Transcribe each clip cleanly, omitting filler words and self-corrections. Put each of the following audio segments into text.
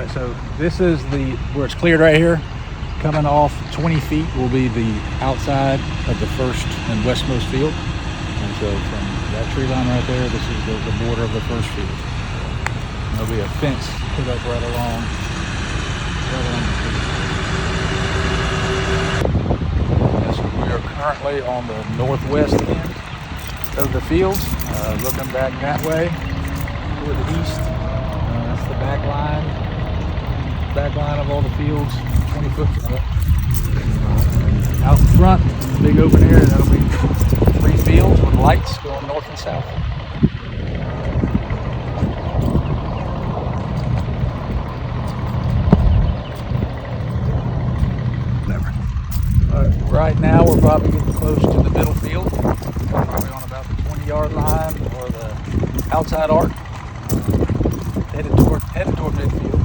All right, so this is where it's cleared right here. Coming off 20 feet will be the outside of the first and westmost field. And so from that tree line right there, this is the border of the first field. And there'll be a fence put up right along the field. Yes, we are currently on the northwest end of the field, looking back that way toward the east. That's the back line of all the fields, 20 foot out in front, big open area. That'll be 3 fields with lights going north and south. Right now we're probably getting close to the middle field, probably on about the 20-yard line or the outside arc, headed toward midfield.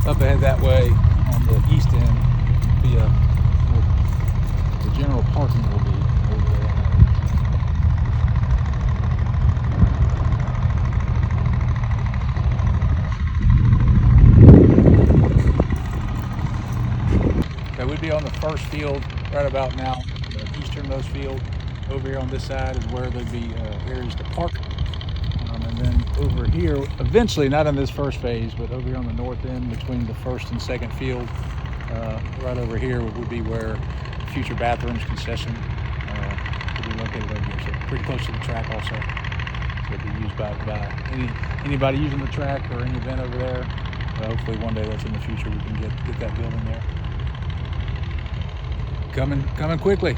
Up ahead that way on the east end, the general parking will be over there. So we'd be on the first field right about now, the easternmost field. Over here on this side is where there'd be areas to park. And then over here, eventually, not in this first phase, but over here on the north end between the first and second field, right over here would be where future bathrooms, concession, would be located over here. So pretty close to the track also. So it'd be used by anybody using the track or any event over there. Hopefully one day that's in the future we can get that building there. Coming quickly.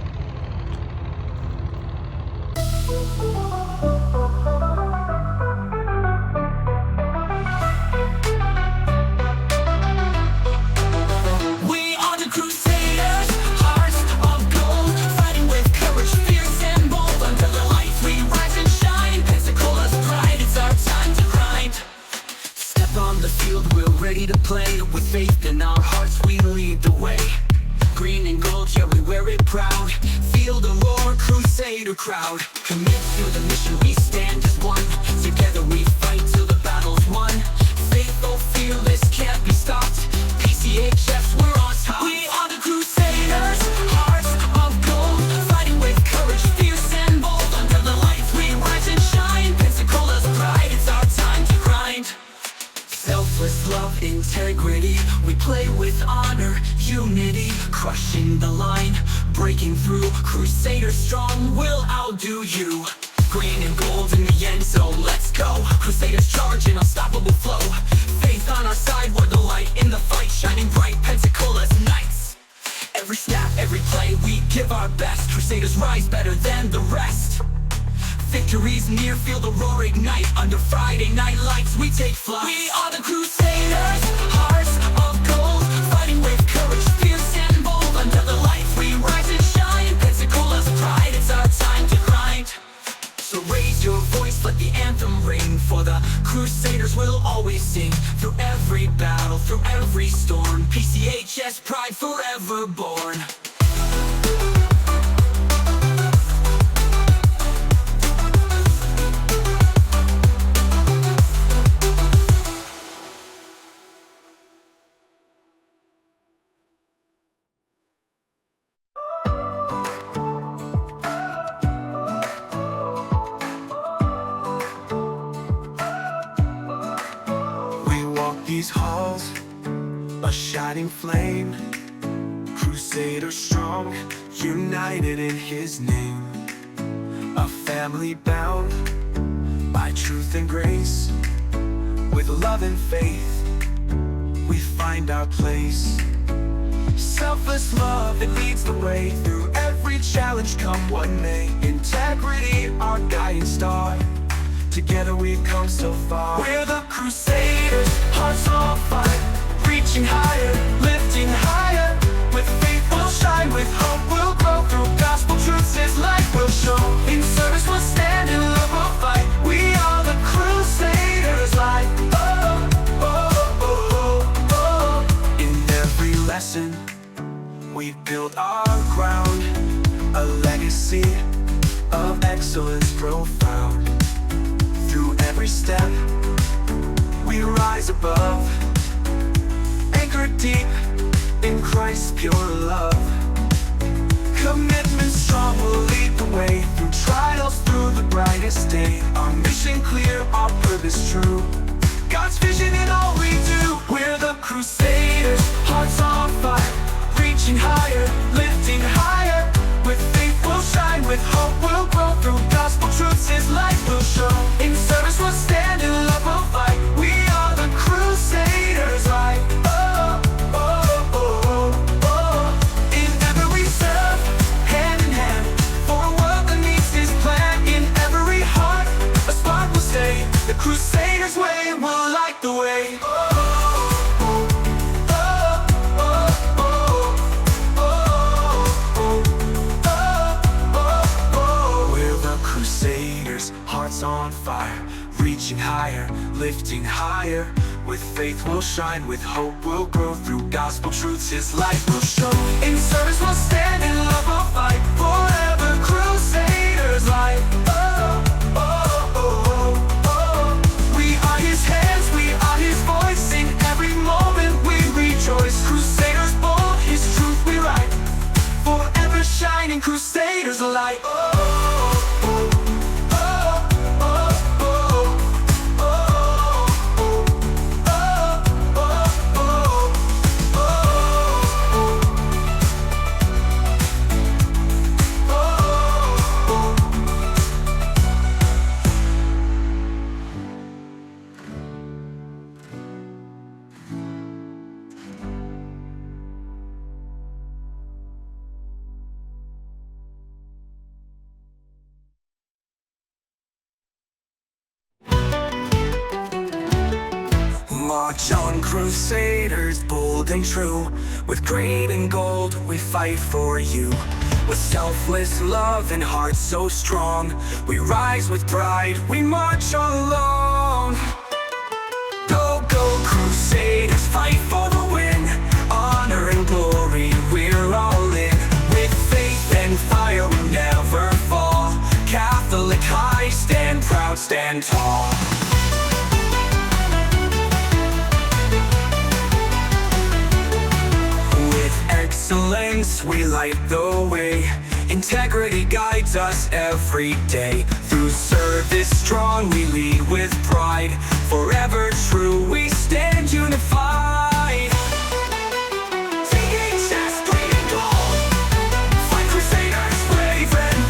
Ready to play with faith in our hearts, we lead the way. Green and gold, yeah, we wear it proud. Feel the roar, Crusader crowd. Commit to the mission, we stand as one. Together we fight till the battle's won. Faithful, fearless, can't be stopped. PCHS, we're on top. We are the Crusaders, hearts of gold. Fighting with courage, fierce and bold. Under the lights we rise and shine. Pensacola's pride, it's our time to grind. Selfless love, integrity, we play with honor, unity, crushing the line, breaking through, Crusader strong, we'll outdo you. Green and gold in the end, so let's go. Crusaders charge in unstoppable flow. Faith on our side, we're the light in the fight, shining bright, Pensacola's knights. Every snap, every play, we give our best. Crusaders rise better than the rest. Victory's near, feel the roar ignite. Under Friday night lights, we take flight. We are the Crusaders, hearts of gold. Fighting with courage, fierce and bold. Under the lights, we rise and shine. Pensacola's pride, it's our time to grind. So raise your voice, let the anthem ring. For the Crusaders will always sing. Through every battle, through every storm. PCHS pride forever born. These halls, a shining flame, Crusader strong, united in his name. A family bound by truth and grace. With love and faith, we find our place. Selfless love that leads the way. Through every challenge, come what may. Integrity, our guiding star. Together we've come so far. We're the Crusaders, hearts on fire. Reaching higher, lifting higher. With faith we'll shine, with hope we'll grow. Through gospel truths His light will show. In service we'll stand, in love we'll fight. We are the Crusaders light. Oh, oh, oh, oh, oh. In every lesson we build our our ground, a legacy of excellence profound. Through every step, we rise above, anchored deep in Christ's pure love. Commitment strong will lead the way through trials, through the brightest day. Our mission clear, our purpose true, God's vision in all we do. We're the Crusaders, hearts on fire, reaching higher, lifting higher. With faith we'll shine, with hope we'll grow. Through gospel truths His light will show. In service we'll stand, in love we'll fight. We are the Crusaders, right? Oh, oh, oh, oh. In every serve, hand in hand, for a world that needs His plan. In every heart, a spark will stay. The Crusaders' way will light the way. Hearts on fire, reaching higher, lifting higher. With faith we'll shine, with hope we'll grow. Through gospel truths His light will show. In service we'll stand, in love we'll fight. Forever Crusaders light. Oh, oh, oh, oh. We are His hands, we are His voice. In every moment we rejoice. Crusaders bold, His truth we write. Forever shining Crusaders light. Oh, oh. March on, Crusaders, bold and true. With grain and gold, we fight for you. With selfless love and hearts so strong, we rise with pride, we march along. Go, go, Crusaders, fight for the win. Honor and glory, we're all in. With faith and fire, we'll never fall. Catholic high, stand proud, stand tall. Excellence, we light the way. Integrity guides us every day. Through service strong, we lead with pride. Forever true, we stand unified. Singing chest, green and gold. Fight Crusaders, brave and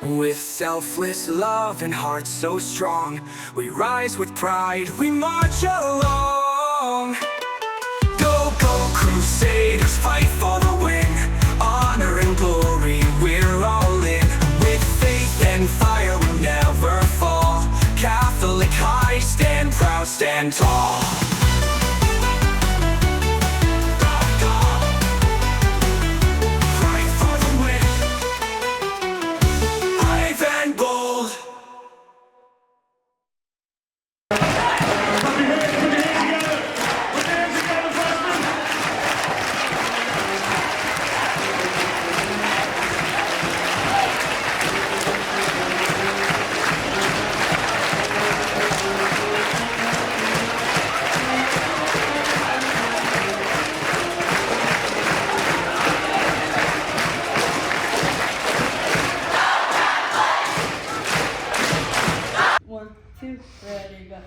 bold. With selfless love and hearts so strong, we rise with pride, we march along. Crusaders, fight for the win. Honor and glory, we're all in. With faith and fire, we'll never fall. Catholic high, stand proud, stand tall. Fight for the win. Brave and bold. Ready, go.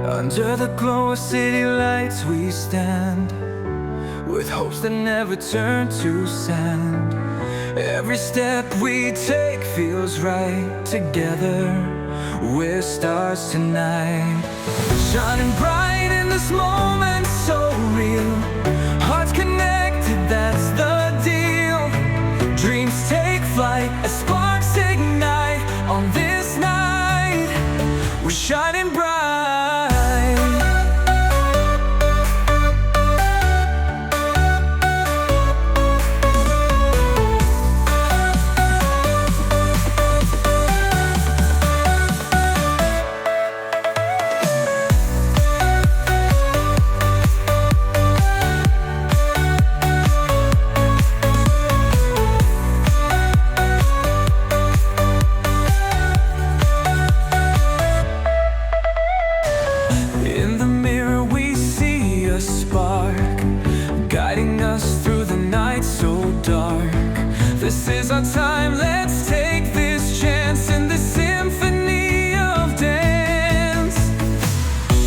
Under the glow of city lights we stand. with hopes that never turn to sand. Every step we take feels right. Together, we're stars tonight. Shining bright in this moment, so real. Hearts connected, that's the deal. Dreams take flight as sparks ignite. On this night, we're shining bright. This is our time, let's take this chance in this symphony of dance.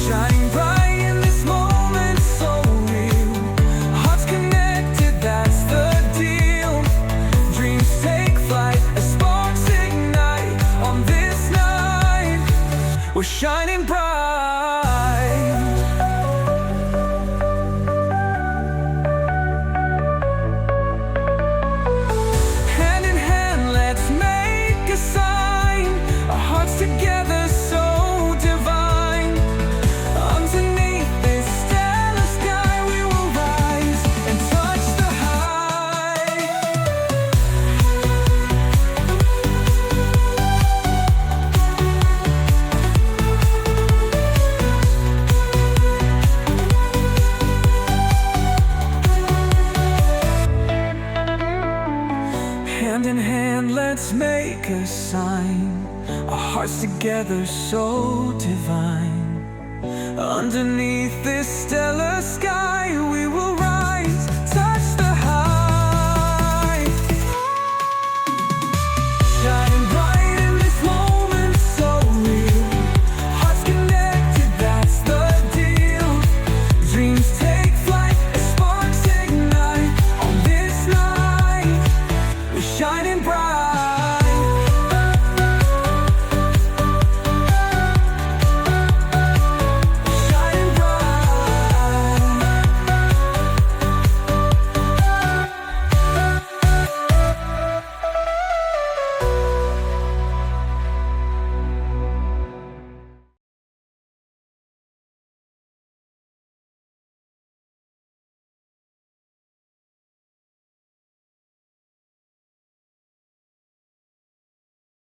Shining bright in this moment, so real. Hearts connected, that's the deal. Dreams take flight as sparks ignite. On this night, we're shining bright. Together so divine. Underneath this stellar sky we will rise and touch the high. Hand in hand, let's make a sign. Our hearts together so divine. Underneath this stellar sky we will rise.